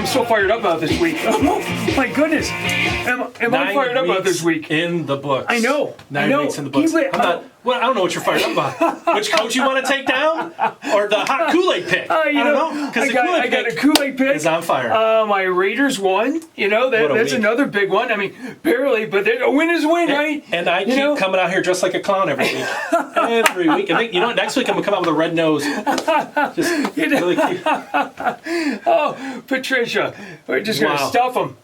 am so fired up about this week. Oh, my goodness. Am I fired up about this week? In the books. I know. 9 weeks in the books. I'm not, well, I don't know what you're fired up about. Which coach you want to take down? Or the hot Kool-Aid pick? I don't know. Because I got a Kool-Aid pick. Is on fire. My Raiders won. That's another big one. I mean, barely, but a win is a win, right? And I keep coming out here dressed like a clown every week. Every week. And next week I'm going to come out with a red nose. Just really cute. Oh, Patricia, we're just going to stuff them.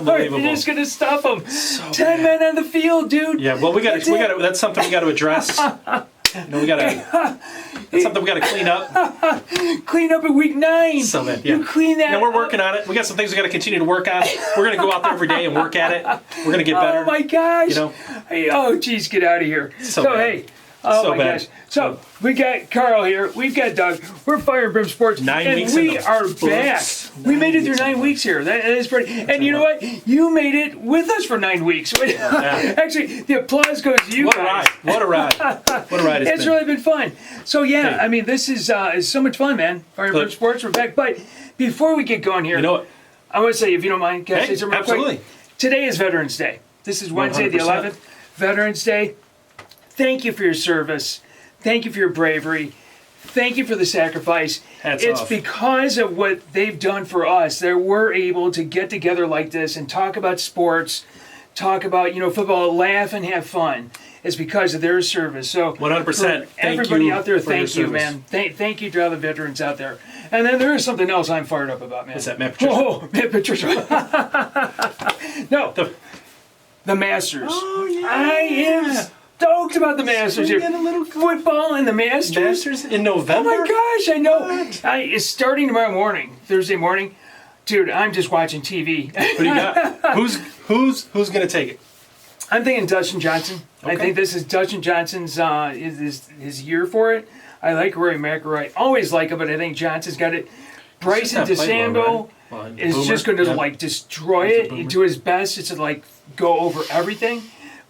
We're just going to stuff them. So 10 men on the field, dude. Yeah, well, that's something we got to address. That's something we got to clean up. Clean up in week 9. So that, You clean that up. We're working on it. We got some things we got to continue to work on. We're going to go out there every day and work at it. We're going to get better. Oh my gosh. Oh geez, get out of here. So hey. Oh my gosh. So we got Carl here. We've got Doug. We're Fire Brimm Sports. 9 weeks. And we are back. We made it through 9 weeks here. That is pretty. And you know what? You made it with us for 9 weeks. Actually, the applause goes to you guys. What a ride. What a ride it's been. Really been fun. So yeah, I mean, this is so much fun, man. Fire Brimm Sports, we're back. But before we get going here, you know what? I want to say, if you don't mind, can I say something real absolutely. quick? Today is Veterans Day. This is Wednesday, 100%. the 11th. Veterans Day. Thank you for your service. Thank you for your bravery. Thank you for the sacrifice. It's because of what they've done for us that we're able to get together like this and talk about sports, talk about football, laugh and have fun. It's because of their service. So 100%. Everybody out there, thank you, man. Thank you to all the veterans out there. And then there is something else I'm fired up about, man. What's that, Matt Patricia? Oh, Matt Patricia. No, the Masters. Oh yeah. I am stoked about the Masters here. Football and the Masters. Masters in November? Oh my gosh, I know. It's starting tomorrow morning, Thursday morning. Dude, I'm just watching TV. What do you got? Who's going to take it? I'm thinking Dustin Johnson. Okay. I think this is Dustin Johnson's his year for it. I like Rory McIlroy. Always like him, but I think Johnson's got it. Bryson DeChambeau is just going to destroy it. Do his best to go over everything.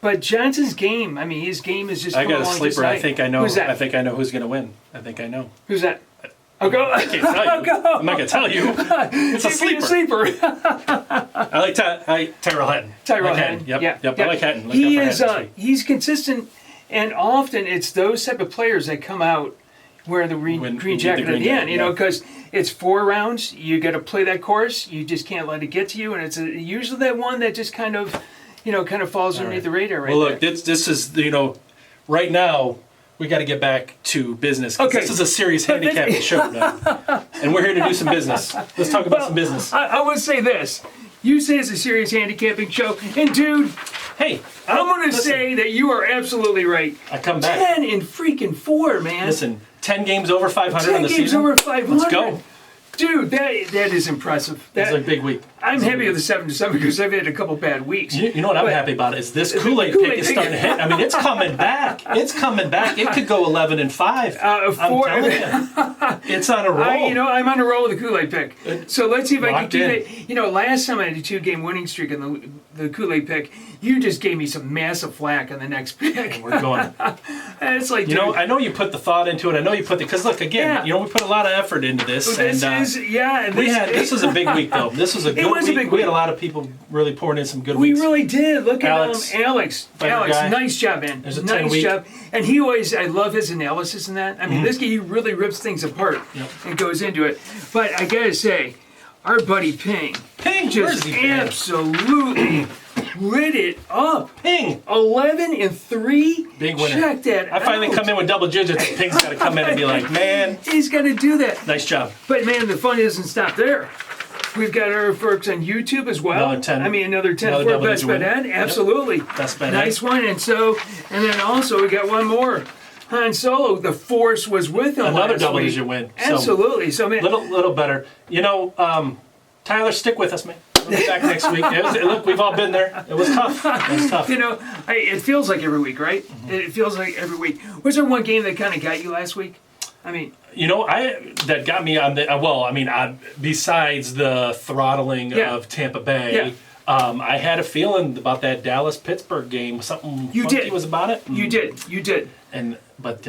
But Johnson's game, I mean, his game is just. I got a sleeper. I think I know. Who's that? I think I know who's going to win. I think I know. Who's that? I'll go. I can't tell you. Go. I'm not going to tell you. It's a sleeper. I like Tyrrell Hatton. Tyrrell Hatton. Yep. I like Hatton. He's consistent, and often it's those type of players that come out wearing the green jacket at the end. Because it's 4 rounds. You got to play that course. You just can't let it get to you, and it's usually that one that just kind of falls underneath the radar. Well, look, this is right now. We got to get back to business. Okay. This is a serious handicapping show now. And we're here to do some business. Let's talk about some business. I would say this. You say it's a serious handicapping show. And, dude, hey, I'm going to say that you are absolutely right. I come back. 10 and freaking 4, man. Listen, 10 games over 500 in the season. 10 games over 500. Let's go. Dude, that is impressive. That's a big week. I'm happy with the 7-7 because I've had a couple bad weeks. You know what I'm happy about is this Kool-Aid pick is starting to hit. I mean, it's coming back. It's coming back. It could go 11-5. I'm telling you, it's on a roll. I'm on a roll with the Kool-Aid pick. So let's see if I can keep it. Last time I had a 2-game winning streak in the Kool-Aid pick. You just gave me some massive flack on the next pick. We're going. And it's like, I know you put the thought into it. I know you put because look again. We put a lot of effort into this. This was a big week though. This was a good week. We had a lot of people really pouring in some good weeks. We really did. Look at Alex, nice job, man. There's a nice job. And I love his analysis in that. I mean, this guy, he really rips things apart and goes into it. But I gotta say, our buddy Ping just absolutely lit it up. Ping 11-3. Big winner. Check that I finally come in with double digits. Ping's got to come in and be like, man, he's got to do that. Nice job. But man, the fun doesn't stop there. We've got our folks on YouTube as well. Another 10. Another 10 for Best Bet Ed. Absolutely. Yep. Best Bet Ed. Nice one. And then also we got one more. Han Solo, the Force was with him. Another last double-digit week. win. Absolutely. So, man, little better. Tyler, stick with us, man. We'll be back next week. Look, we've all been there. It was tough. It feels like every week, right? Mm-hmm. It feels like every week. Was there one game that kind of got you last week? I mean, that got me on the besides the throttling of Tampa Bay, I had a feeling about that Dallas-Pittsburgh game. Something funky was about it. You did. But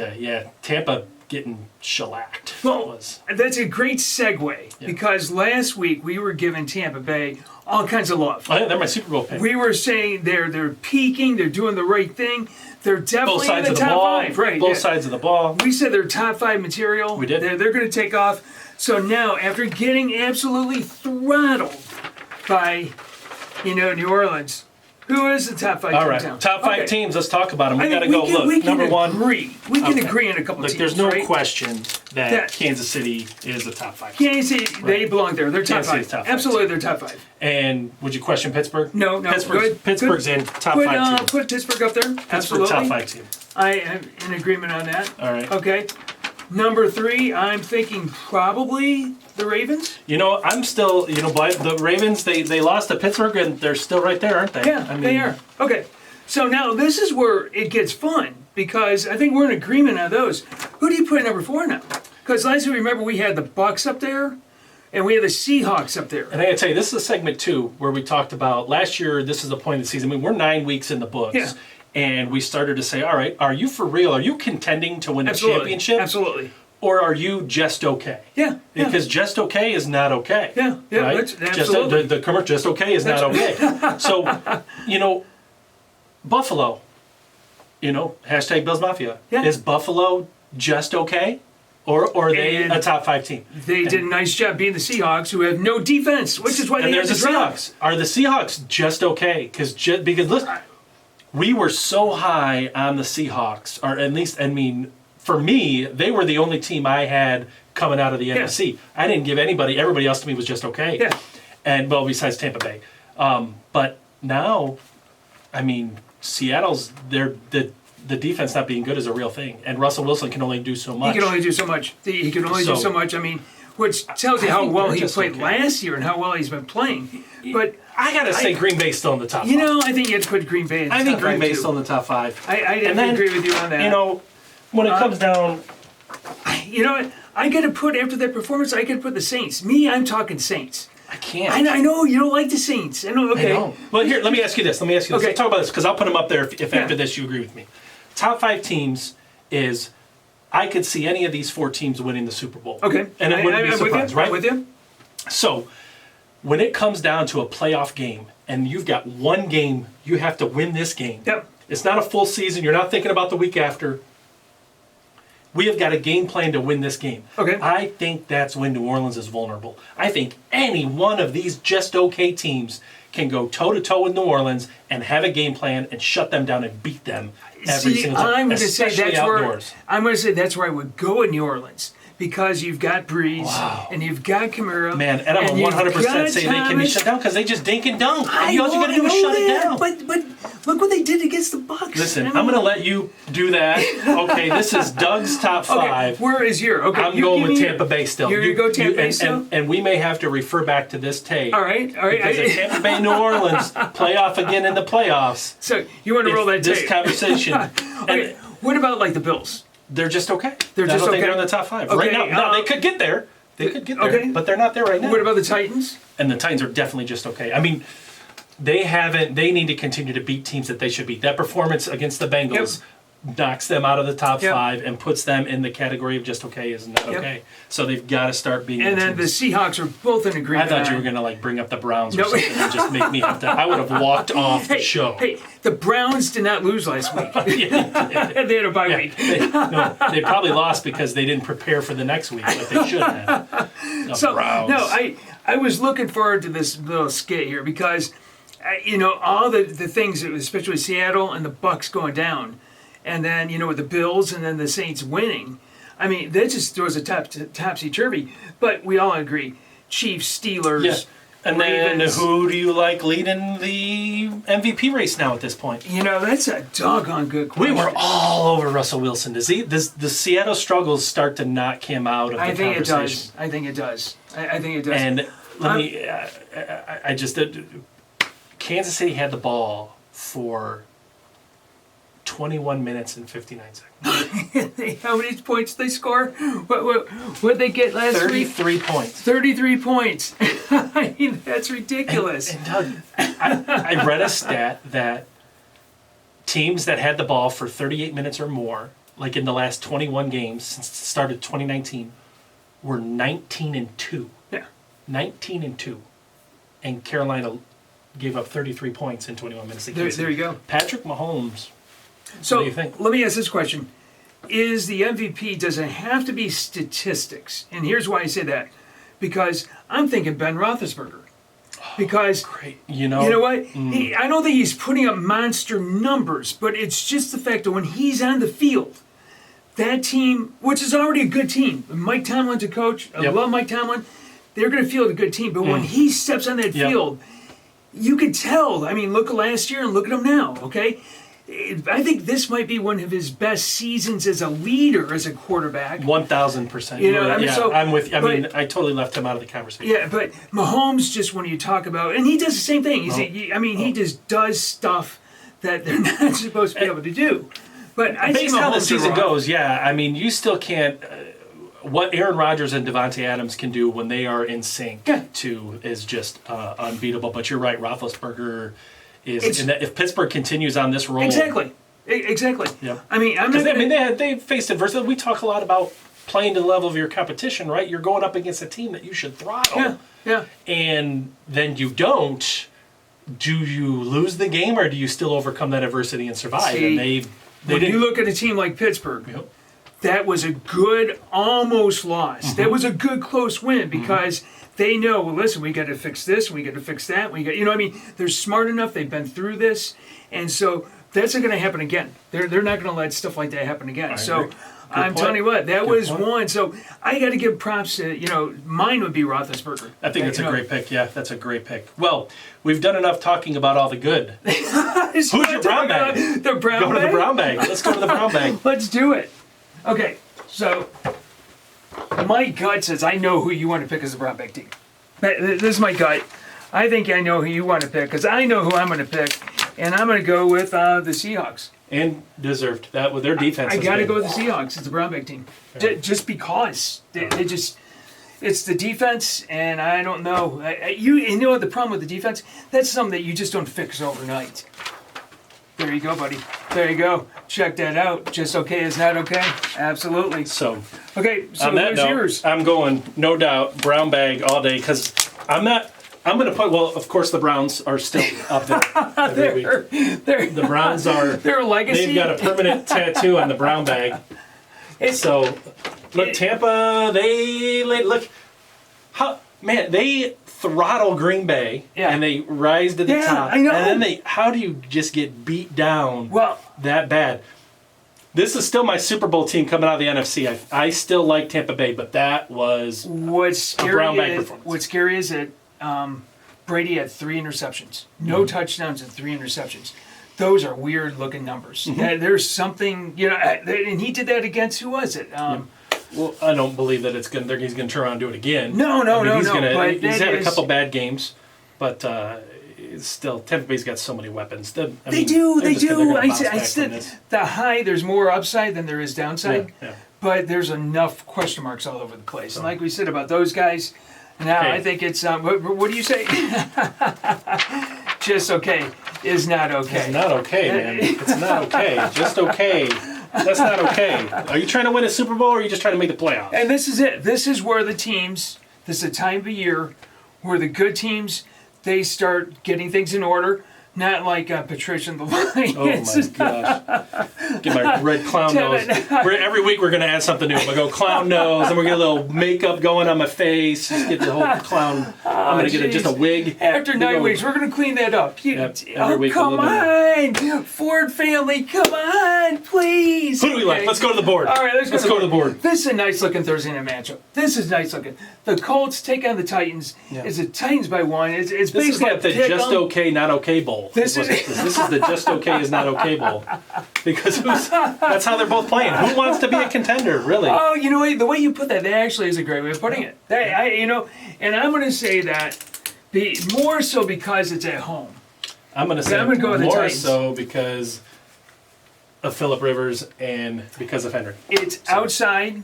Tampa getting shellacked. Well, that's a great segue because last week we were giving Tampa Bay all kinds of love. Oh, yeah, they're my Super Bowl pick. We were saying they're peaking, they're doing the right thing. They're definitely in the top 5. Right. Both sides of the ball. We said they're top 5 material. We did. They're going to take off. So now, after getting absolutely throttled by, New Orleans, who is the top 5 teams? All right, now? top 5 teams. Let's talk about them. We got to go. Look, number one. We can agree on a couple teams. There's no question that Kansas City is the top 5. Kansas City, they belong there. They're top 5. Absolutely, they're top 5. And would you question Pittsburgh? No. Pittsburgh's in top 5 team. Put Pittsburgh up there. Pittsburgh top 5 team. I am in agreement on that. All right. Okay. Number 3, I'm thinking probably the Ravens. I'm still, the Ravens, they lost to Pittsburgh, and they're still right there, aren't they? Yeah, they are. Okay. So now this is where it gets fun, because I think we're in agreement on those. Who do you put at number 4 now? Because last week, remember, we had the Bucs up there, and we had the Seahawks up there. And I gotta tell you, this is a segment 2 where we talked about, last year, this is the point of the season. I mean, we're 9 weeks in the books. Yeah. And we started to say, all right, are you for real? Are you contending to win a championship? Absolutely. Or are you just okay? Yeah. Because just okay is not okay. Yeah. Right? Absolutely. The commercial, just okay is not okay. So, Buffalo, hashtag Bills Mafia. Yeah. Is Buffalo just okay? Or are they a top 5 team? They did a nice job being the Seahawks, who have no defense, which is why they have the Seahawks. Are the Seahawks just okay? Because listen, we were so high on the Seahawks, or at least, for me, they were the only team I had coming out of the NFC. I didn't give everybody else to me was just okay. Yeah. And, besides Tampa Bay. But now, Seattle's, the defense not being good is a real thing. And Russell Wilson can only do so much. He can only do so much. Which tells you how well he played last year and how well he's been playing. But I got to say Green Bay's still in the top 5. I think you have to put Green Bay in the top 5. I think Green Bay's still in the top 5. I didn't agree with you on that. When it comes down... You know what? I got to put, after that performance, I got to put the Saints. I'm talking Saints. I can't. I know you don't like the Saints. I know, okay. I know. Well, here, let me ask you this. Okay. Let's talk about this, because I'll put them up there if after this you agree with me. Top 5 teams is... I could see any of these 4 teams winning the Super Bowl. Okay. And it wouldn't be a surprise, right? I'm with you. So, when it comes down to a playoff game, and you've got one game, you have to win this game. Yep. It's not a full season. You're not thinking about the week after. We have got a game plan to win this game. Okay. I think that's when New Orleans is vulnerable. I think any one of these just okay teams can go toe-to-toe with New Orleans and have a game plan and shut them down and beat them every single time, I'm going to say outdoors. that's where I would go in New Orleans, because you've got Breeze and you've got Kamara. Man, and I'm 100% say they can be shut down because they just dink and dunk. And all you got to do is shut it down. But look what they did against the Bucs. Listen, I'm going to let you do that. Okay, this is Doug's top 5. Okay, where is your? Okay, I'm going with Tampa Bay still. You're going to go Tampa Bay still? And we may have to refer back to this tape. All right. Because if Tampa Bay New Orleans play off again in the playoffs. So you want to roll that tape? This conversation. Okay, what about like the Bills? They're just okay. They're just okay. They're in the top 5 okay, right now. No, they could get there. But they're not there right now. What about the Titans? And the Titans are definitely just okay. They need to continue to beat teams that they should beat. That performance against the Bengals knocks them out of the top 5 and puts them in the category of just okay is not okay. So they've got to start being. And then the Seahawks are both in agreement. I thought you were going to bring up the Browns or something and just make me have to. I would have walked off the show. Hey, the Browns did not lose last week. They had a bye week. They probably lost because they didn't prepare for the next week, but they should have. Browns. No, I was looking forward to this little skit here because, all the things, especially Seattle and the Bucs going down. And then, with the Bills and then the Saints winning. That just throws a topsy-turvy. But we all agree. Chiefs, Steelers, And Ravens. then who do you like leading the MVP race now at this point? That's a doggone good question. We were all over Russell Wilson. Does the Seattle struggles start to knock him out of the conversation? I think it does. And let me, I just, Kansas City had the ball for 21 minutes and 59 seconds. How many points did they score? What did they get last week? 33 points. 33 points. That's ridiculous. And Doug, I read a stat that teams that had the ball for 38 minutes or more, like in the last 21 games since it started 2019, were 19-2. Yeah. 19-2. And Carolina gave up 33 points in 21 minutes. There you go. Patrick Mahomes. So what do you think? Let me ask this question. Is the MVP, does it have to be statistics? And here's why I say that. Because I'm thinking Ben Roethlisberger. Because Great. you know what? I don't think he's putting up monster numbers, but it's just the fact that when he's on the field, that team, which is already a good team, Mike Tomlin's a coach. I love Mike Tomlin. They're going to field a good team, but when he steps on that field, you can tell. I mean, look at last year and look at him now. Okay, I think this might be one of his best seasons as a leader, as a quarterback. 1,000%. You know, I mean, so, I'm with you. I totally left him out of the conversation. Yeah, but Mahomes, just when you talk about, and he does the same thing. He just does stuff that they're not supposed to be able to do. But I based on how the season goes, I mean, you still can't. What Aaron Rodgers and Devontae Adams can do when they are in sync is just unbeatable. But you're right, Roethlisberger is. If Pittsburgh continues on this roll, exactly. Yep. I mean, they faced adversity. We talk a lot about playing to the level of your competition, right? You're going up against a team that you should throttle. Yeah. And then you don't. Do you lose the game, or do you still overcome that adversity and survive? See, and when you look at a team like Pittsburgh, that was a good almost loss. That was a good close win because they know, well, listen, we got to fix this, we got to fix that, they're smart enough, they've been through this, and so that's not going to happen again. They're not going to let stuff like that happen again. I'm telling you what, that was one. So I got to give props to, mine would be Roethlisberger. I think that's a great pick. Yeah, that's a great pick. Well, we've done enough talking about all the good. Who's your brown bag? The brown bag? Go to the brown bag. Let's go to the brown bag. Let's do it. Okay, so my gut says I know who you want to pick as the brown bag team. This is my gut. I think I know who you want to pick because I know who I'm going to pick, and I'm going to go with the Seahawks. And deserved that with their defense. I got to go with the Seahawks. It's the brown bag team, just because they just. It's the defense, and I don't know. You know what the problem with the defense? That's something that you just don't fix overnight. There you go, buddy. There you go. Check that out. Just okay is not okay. Absolutely. So, okay. So on that who's note, yours? I'm going no doubt brown bag all day because I'm not. I'm going to put. Well, of course, the Browns are still up there every week. The Browns are. Their legacy. They've got a permanent tattoo on the brown bag. So, look, Tampa. They throttle Green Bay and they rise to the top. I know. And then how do you just get beat down that bad? This is still my Super Bowl team coming out of the NFC. I still like Tampa Bay, but that was a brown bag performance. What's scary is that Brady had 3 interceptions. No touchdowns and 3 interceptions. Those are weird looking numbers. There's something, and he did that against, who was it? Well, I don't believe that he's going to turn around and do it again. No. He's had a couple bad games, but still, Tampa Bay's got so many weapons. They do. I said the high. There's more upside than there is downside, but there's enough question marks all over the place. And like we said about those guys, now I think it's what do you say? Just okay is not okay. It's not okay, man. It's not okay. Just okay. That's not okay. Are you trying to win a Super Bowl or are you just trying to make the playoffs? And this is it. This is where the teams, this is a time of year where the good teams, they start getting things in order. Not like Patricia and the Lions. Oh my gosh. Get my red clown nose. Every week we're going to add something new. We'll go clown nose, and we're going to get a little makeup going on my face. Just get the whole clown. I'm going to get just a wig. After 9 weeks, we're going to clean that up. Come on. Ford family, come on, please. Who do we like? Let's go to the board. All right, let's go to the board. This is a nice looking Thursday night matchup. This is nice looking. The Colts take on the Titans. It's the Titans by 1. It's basically this is like the just okay, not okay bowl. This is the just okay is not okay bowl, because that's how they're both playing. Who wants to be a contender, really? Oh, you know what? The way you put that actually is a great way of putting it. And I'm going to say that more so because it's at home. I'm going to say more so because of Phillip Rivers and because of Henry. It's outside,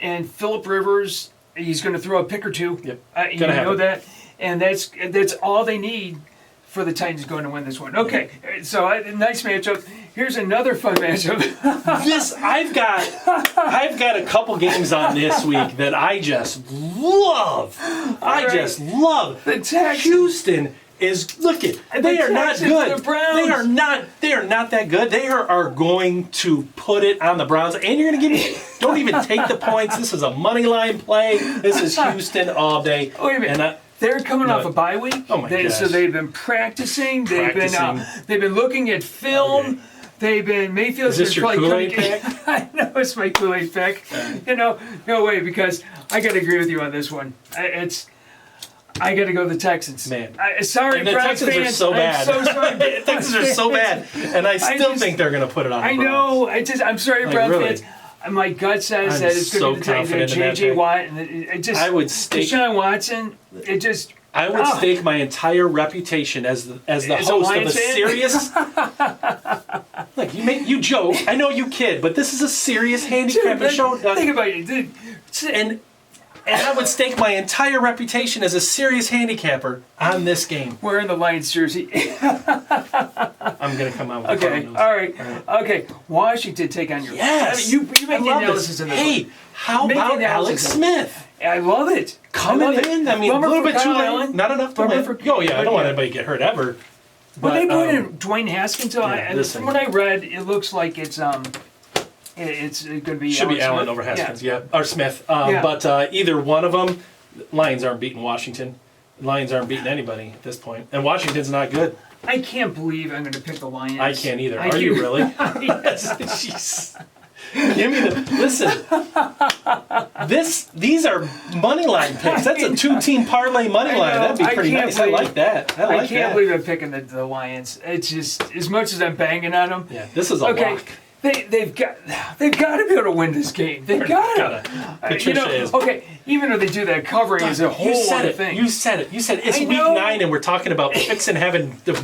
and Phillip Rivers, he's going to throw a pick or two. Yep. You know that, and that's all they need for the Titans going to win this one. Okay, so nice matchup. Here's another fun matchup. I've got a couple games on this week that I just love. Just love. The Texans. Houston is looking. They are not good. The Browns. They are not that good. They are going to put it on the Browns, and you're going to give. Don't even take the points. This is a money line play. This is Houston all day. Wait a minute. They're coming off a bye week. Oh my gosh. So they've been practicing. They've been looking at film. Okay. They've been Mayfield's Is this your Kool-Aid pick? I know it's my Kool-Aid pick. No way, because I got to agree with you on this one. I got to go the Texans. Man, sorry, and the Browns Texans fans. are so bad. I'm so sorry. The Texans are so bad, and I still think they're going to put it on. I know. I'm sorry, Browns fans. My gut says that it's going to be the J.J. Watt, and I would stake Deshaun Watson. I would stake my entire reputation as the host of a serious. Like you joke, I know you kid, but this is a serious handicapping show. Think about it, dude. And I would stake my entire reputation as a serious handicapper on this game. Wearing the Lions jersey. I'm gonna come out with okay. All right. Okay. Washington take on your. Yes. You make the analysis in this. Hey, how about Alex Smith? I love it. Coming in. I mean, a little bit too late. Not enough to win. I don't want anybody to get hurt ever. But they put in Dwayne Haskins. From what I read, it looks like it's going to be. Should be Allen over Haskins, or Smith. But either one of them, Lions aren't beating Washington. Lions aren't beating anybody at this point, and Washington's not good. I can't believe I'm going to pick the Lions. I can't either. Are you really? Jeez. Give me listen. These are money line picks. That's a 2-team parlay money line. That'd be pretty nice. I like that. I can't believe I'm picking the Lions. It's just as much as I'm banging on them. Yeah, this is a lock. They've got to be able to win this game. They've got to. Patricia is. Okay, even though they do that covering is a whole other thing. You said it. It's week 9 and we're talking about picks and having the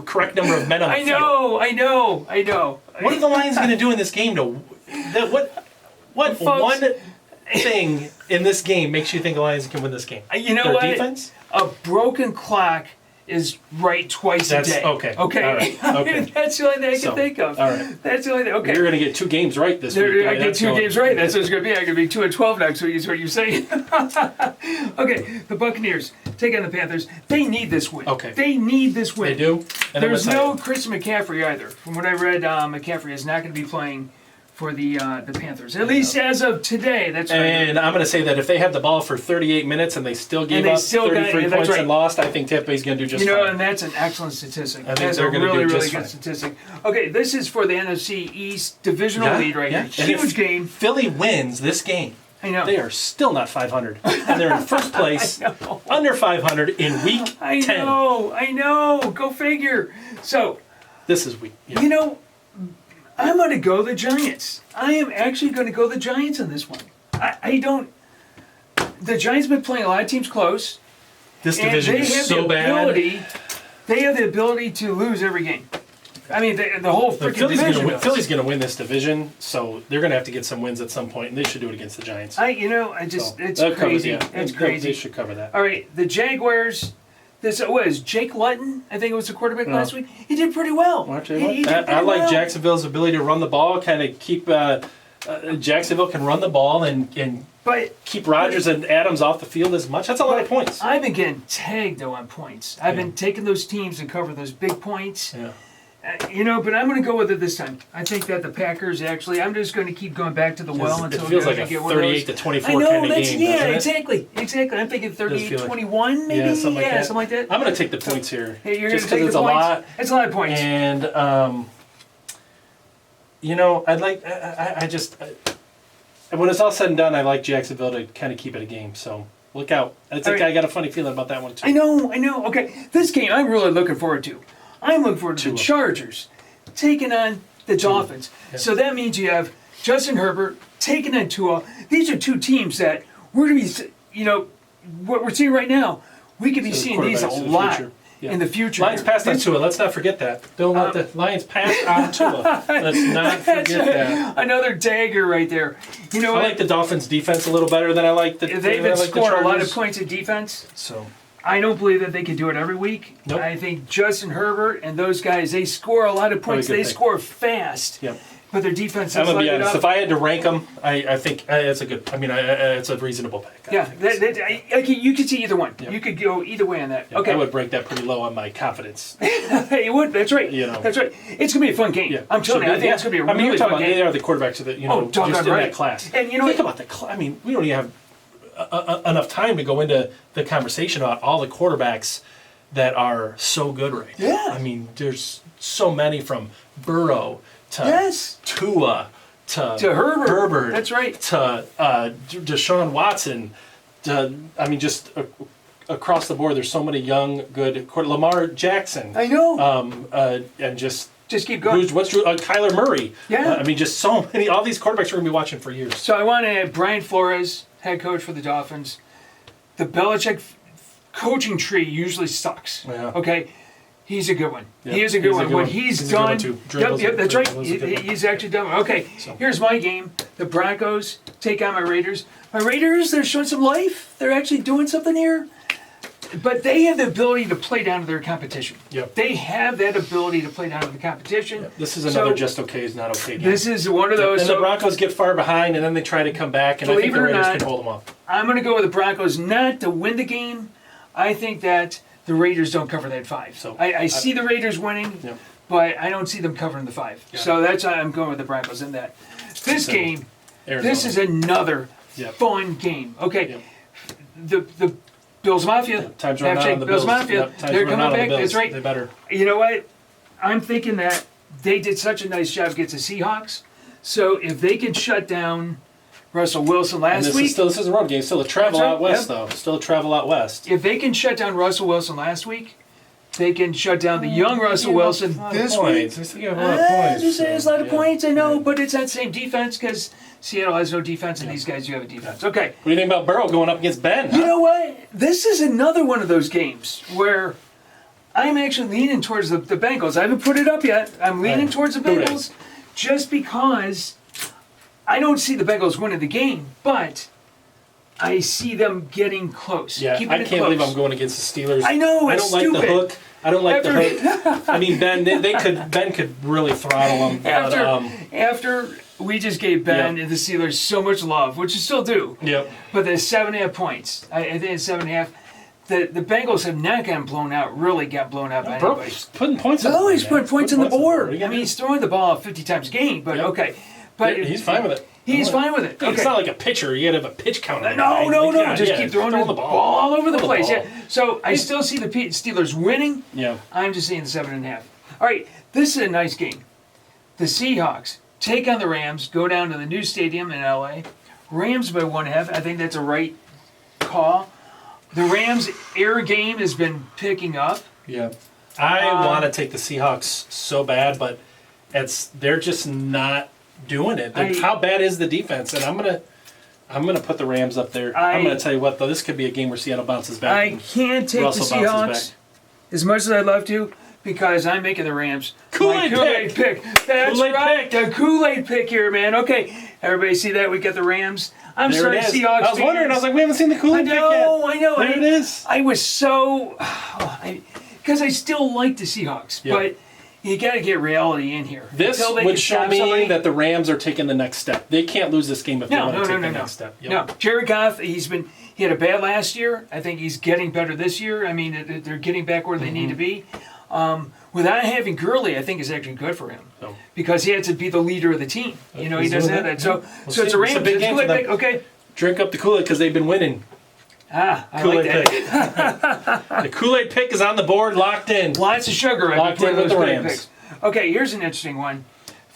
correct number of men on the field. I know. What are the Lions going to do in this game? What one thing in this game makes you think the Lions can win this game? You know Their what? Defense? A broken clock is right twice a day. Okay. All right. Okay. That's the only thing I can think of. All right. That's the only thing. Okay. You're going to get 2 games right this week. I get 2 games right. That's what it's going to be. I'm going to be 2-12 next week is what you're saying. Okay. The Buccaneers take on the Panthers. They need this win. Okay. They need this win. They do? And there's no Christian McCaffrey either. From what I read, McCaffrey is not going to be playing for the Panthers, at least as of today. That's right. And I'm going to say that if they had the ball for 38 minutes and they still gave up 33 points and lost, I think Tampa Bay's going to do just fine. And that's an excellent statistic. I think they're going to do just fine. Good statistic. Okay, this is for the NFC East divisional lead right here. Huge game. Philly wins this game. I know. They are still not 500. And they're in first place, under 500 in week 10. I know. Go figure. So. This is week. Yeah. I'm going to go the Giants. I am actually going to go the Giants in this one. I don't. The Giants have been playing a lot of teams close. This division is so bad. They have the ability to lose every game. I mean, the whole freaking division. Philly's going to win this division, so they're going to have to get some wins at some point, and they should do it against the Giants. It's crazy. It's crazy. They should cover that. All right, the Jaguars. This was Jake Luton, I think it was the quarterback last week. He did pretty well. I like Jacksonville's ability to run the ball, kind of keep Jacksonville can run the ball and keep Rodgers and Adams off the field as much. That's a lot of points. I've been getting tagged, though, on points. I've been taking those teams and cover those big points. Yeah. But I'm going to go with it this time. I think that the Packers actually. I'm just going to keep going back to the well until it feels like a 38-24 kind of game. Yeah, exactly. I'm thinking 38-21, maybe. Yeah, something like that. I'm going to take the points here. Hey, you're going to take the points. It's a lot of points. And I'd like. I just. When it's all said and done, I like Jacksonville to kind of keep it a game. So look out. I think I got a funny feeling about that one too. I know. Okay, this game I'm really looking forward to. I'm looking forward to the Chargers taking on the Dolphins. Yeah. So that means you have Justin Herbert taking on Tua. These are 2 teams that we're going to be, what we're seeing right now, we could be seeing these a lot in the future. Lions passed on Tua. Let's not forget that. Don't let the Lions pass on Tua. Let's not forget that. Another dagger right there. I like the Dolphins' defense a little better than I like the They've been scoring a lot of points of defense. So I don't believe that they can do it every week. Nope. I think Justin Herbert and those guys, they score a lot of points. They score fast. Yep. But their defense I'm is gonna be lighted honest. up. If I had to rank them, I think it's a good. I mean, it's a reasonable pick. Yeah, you could see either one. Yep. You could go either way on that. Yeah, Okay, I would rank that pretty low on my confidence. you would. That's right. That's right. It's gonna be a fun game. Yeah. I'm telling you. I think it's gonna be a really you're fun talking game. about they are the quarterbacks of the just in that class. And you know, think about the. I mean, we don't even have enough time to go into the conversation about all the quarterbacks that are so good right now. Yeah. I mean, there's so many from Burrow to Tua to Herbert. That's right. To Deshaun Watson. Just across the board, there's so many young, good Lamar Jackson. I know. And just keep going. Kyler Murray. Yeah. Just so many. All these quarterbacks we're gonna be watching for years. So I want to add Brian Flores, head coach for the Dolphins. The Belichick coaching tree usually sucks. Yeah. Okay. He's a good one. Yep. He is a good one. What he's done. Yep, that's right. He's actually done. Okay, here's my game. The Broncos take on my Raiders. My Raiders, they're showing some life. They're actually doing something here. But they have the ability to play down to their competition. Yep. They have that ability to play down to the competition. Yep. This is another just okay is not okay game. This is one of those. And the Broncos get far behind, and then they try to come back, and I think the Raiders can hold them off. I'm going to go with the Broncos not to win the game. I think that the Raiders don't cover that 5. So I see the Raiders winning, but I don't see them covering the 5. So that's why I'm going with the Broncos in that. This game, Arizona. This is another fun game. Okay, the Bills Mafia. Time's running out on the Bills Mafia. They're coming back. That's right. They better. You know what? I'm thinking that they did such a nice job against the Seahawks. So if they can shut down Russell Wilson last week. This is a road game. Still a travel out west, though. Still a travel out west. If they can shut down Russell Wilson last week, they can shut down the young Russell Wilson this week. There's a lot of points, I know, but it's that same defense because Seattle has no defense and these guys do have a defense. Okay. What do you think about Burrow going up against Ben? You know what? This is another one of those games where I'm actually leaning towards the Bengals. I haven't put it up yet. I'm leaning towards the Bengals just because I don't see the Bengals winning the game, but I see them getting close. Yeah, I can't believe I'm going against the Steelers. I know, it's I don't like stupid. the hook. I don't like the hook. I mean, Ben could really throttle him. After we just gave Ben and the Steelers so much love, which you still do. Yep. But the 7.5 points, I think it's 7.5. The Bengals have not gotten blown out. Really got blown out by anybody. Putting points. Always put points on the board. I mean, he's throwing the ball 50 times a game, but okay. But he's fine with it. He's fine with it. Okay. It's not like a pitcher. You got to have a pitch count. No. Just keep throwing the ball all over the place. Yeah. So I still see the Steelers winning. Yeah. I'm just seeing the 7.5. All right. This is a nice game. The Seahawks take on the Rams. Go down to the new stadium in LA. Rams by 1.5. I think that's a right call. The Rams' air game has been picking up. Yeah. I want to take the Seahawks so bad, but they're just not doing it. How bad is the defense? And I'm gonna put the Rams up there. I'm gonna tell you what though, this could be a game where Seattle bounces back. I can't take the Seahawks as much as I'd love to because I'm making the Rams Kool-Aid pick. That's right, the Kool-Aid pick here, man. Okay, everybody see that? We got the Rams. I'm sorry, Seahawks. I was wondering. I was like, we haven't seen the Kool-Aid pick yet. I know. There it is. I was so because I still like the Seahawks, but you got to get reality in here. This would show me that the Rams are taking the next step. They can't lose this game if they want to take the next step. Yep. No, Jared Goff, he had a bad last year. I think he's getting better this year. I mean, they're getting back where they need to be. Without having Gurley, I think is actually good for him because he had to be the leader of the team. You know, he doesn't have that. So it's a Rams. It's a big game for them. Okay. Drink up the Kool-Aid because they've been winning. I Kool-Aid like that. pick. The Kool-Aid pick is on the board, locked in. Lots of sugar. Locked in with the Rams. Picks. Okay, here's an interesting one.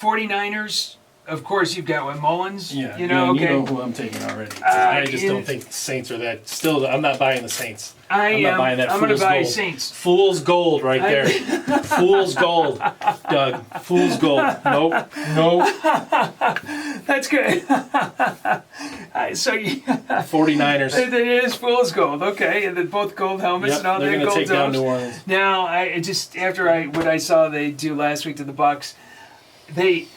49ers, of course, you've got Mullins. Yeah, you know who I'm taking already. I just don't think the Saints are that. Still, I'm not buying the Saints. I'm not buying that. I'm going to buy Saints. Fool's gold right there. Fool's gold, Doug. Fool's gold. Nope. That's good. So 49ers. It is fool's gold. Okay, and then both gold helmets and all that gold. They're going to take down domes. New Orleans. Now, I just after what I saw they do last week to the Bucks, they've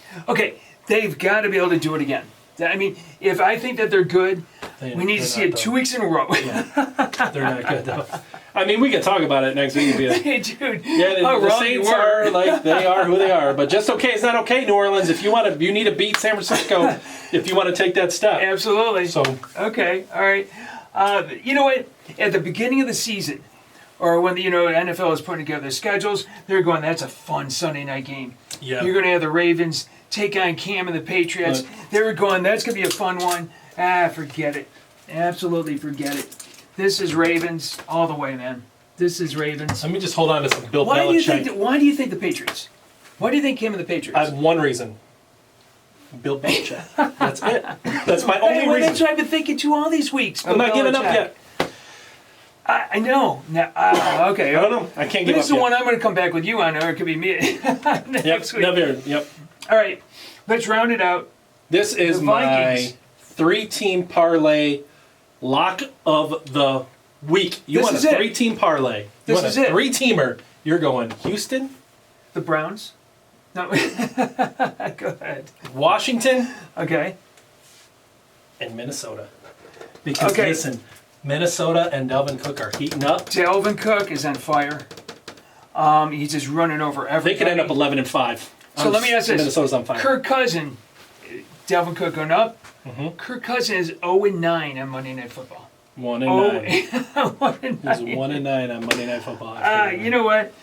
got to be able to do it again. I mean, if I think that they're good, We need to see it 2 weeks in a row. Yeah. They're not good, though. I mean, we can talk about it next week. Hey, dude. Yeah, the Saints are like, they are who they are. But just okay is not okay, New Orleans. If you need to beat San Francisco if you want to take that step. Absolutely. So okay, all right. You know what? At the beginning of the season, or when the NFL is putting together their schedules, they're going, that's a fun Sunday night game. Yeah. You're going to have the Ravens take on Cam and the Patriots. They were going, that's going to be a fun one. Forget it. Absolutely forget it. This is Ravens all the way, man. This is Ravens. Let me just hold on to some Bill Why Belichick. why do you think the Patriots? Why do you think Cam and the Patriots? I have one reason. Bill Belichick. That's it. That's my only reason. That's what I've been thinking too all these weeks. I'm not giving up yet. I know. Okay. I don't know. I can't give up This is the one I'm going to come back with you on, or it could be me next week. Yep. All right. Let's round it out. This is my 3-team parlay lock of the week. You want a 3-team parlay. You want a 3-teamer. You're going Houston. The Browns. No. Go ahead. Washington. Okay. And Minnesota. Because listen, Minnesota and Dalvin Cook are heating up. Dalvin Cook is on fire. He's just running over everybody. They could end up 11-5. So let me ask this. Minnesota's on fire. Kirk Cousins, Dalvin Cook going up. Mm-hmm. Kirk Cousins is 0-9 on Monday Night Football. 1-9. 1-9. He's 1-9 on Monday Night Football. You know what?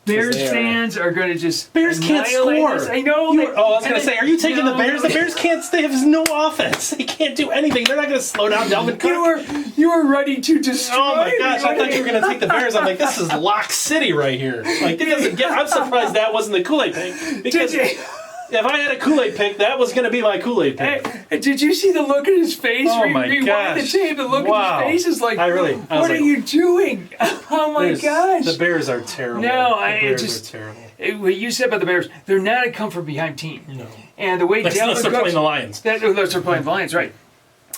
Bears fans are going to just Bears can't score. This. I know. I was going to say, are you taking the Bears? The Bears can't. They have no offense. They can't do anything. They're not going to slow down Dalvin Cook. You were ready to destroy. Oh my gosh! I thought you were going to take the Bears. I'm like, this is Lock City right here. Like, it doesn't get. I'm surprised that wasn't the Kool-Aid pick, because if I had a Kool-Aid pick, that was going to be my Kool-Aid pick. Hey, did you see the look on his face? Oh my gosh! The tape, the look on his face is like, what are you doing? Oh my gosh! The Bears are terrible. No, the Bears are terrible. What you said about the Bears, they're not a come from behind team. No. And the way unless they're playing the Lions. Unless they're playing the Lions, right?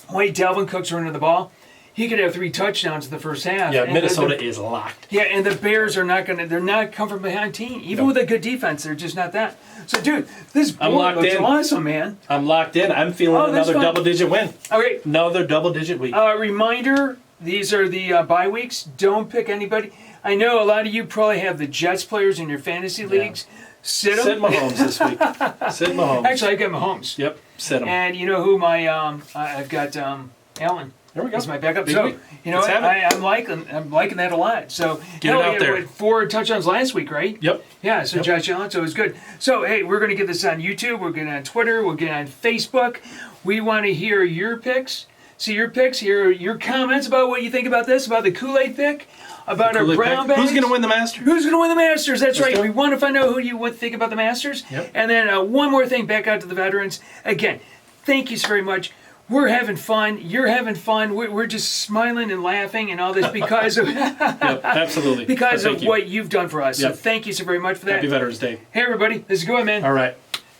The way Dalvin Cook's running the ball, he could have 3 touchdowns in the first half. Yeah, Minnesota is locked. Yeah, and the Bears are not they're not come from behind team. Even with a good defense, they're just not that. So, dude, this board looks awesome, man. I'm locked in. I'm feeling another double-digit win. Okay. Another double-digit week. Reminder, these are the bye weeks. Don't pick anybody. I know a lot of you probably have the Jets players in your fantasy leagues. Sit them. Sit Mahomes this week. Sit Mahomes. Actually, I got Mahomes. Yep, sit him. And you know who my I've got Allen. There we go. He's my backup. So you know what? I'm liking that a lot. So get it out there. 4 touchdowns last week, right? Yep. Yeah. So Josh Allen, so it was good. So hey, we're gonna get this on YouTube. We're gonna on Twitter. We're gonna on Facebook. We want to hear your picks. See your picks. Hear your comments about what you think about this, about the Kool-Aid pick. About our brown bags. Who's going to win the Masters? Who's going to win the Masters? That's right. We want to find out who you would think about the Masters. Yep. And then one more thing back out to the veterans. Again, thank you so very much. We're having fun. You're having fun. We're just smiling and laughing and all this because of absolutely because of what you've done for us. Yep. So thank you so very much for that. Happy Veterans Day. Hey everybody, this is good, man. All right.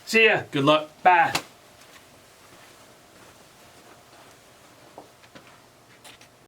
See ya. Good luck. Bye.